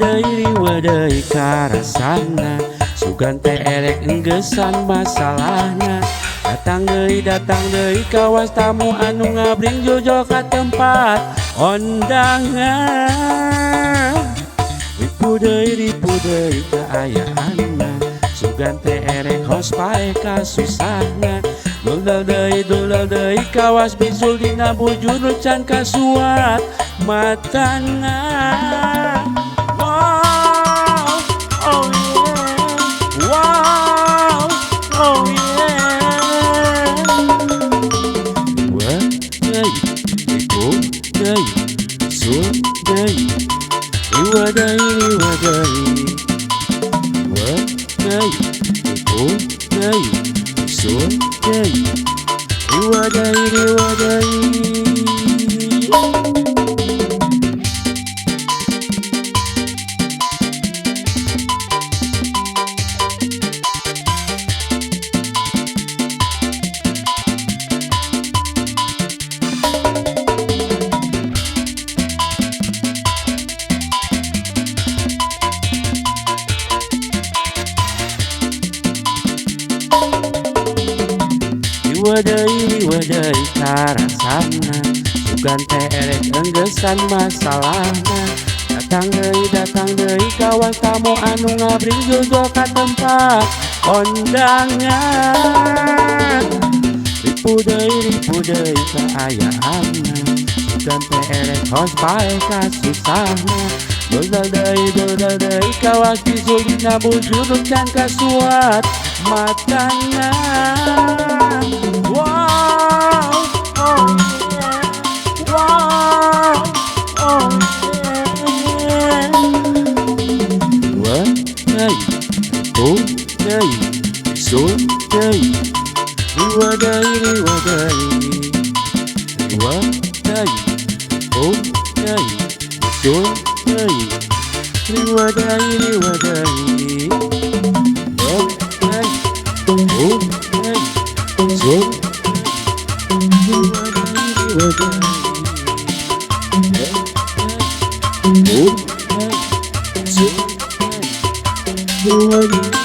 Riwadai karasana sugan teh erek enggesan masalahna. Datang deui kawas tamu anu ngabring jojol ka tempat ondangan. Ripu deui kaayaanna sugan teh erek hos pae kasusahna. Dulal deui kawas bisul dina bujur nu can kasuat matana. Riwadai karasana sugan teh erek enggesan masalahna. Datang deui kawas tamu anu ngabring jojol ka tempat ondangan. Ripu deui kaayaanna sugan teh erek hos pae kasusahna. Dulal deui kawas bisul dina bujur nu can kasuat matana. Riwadai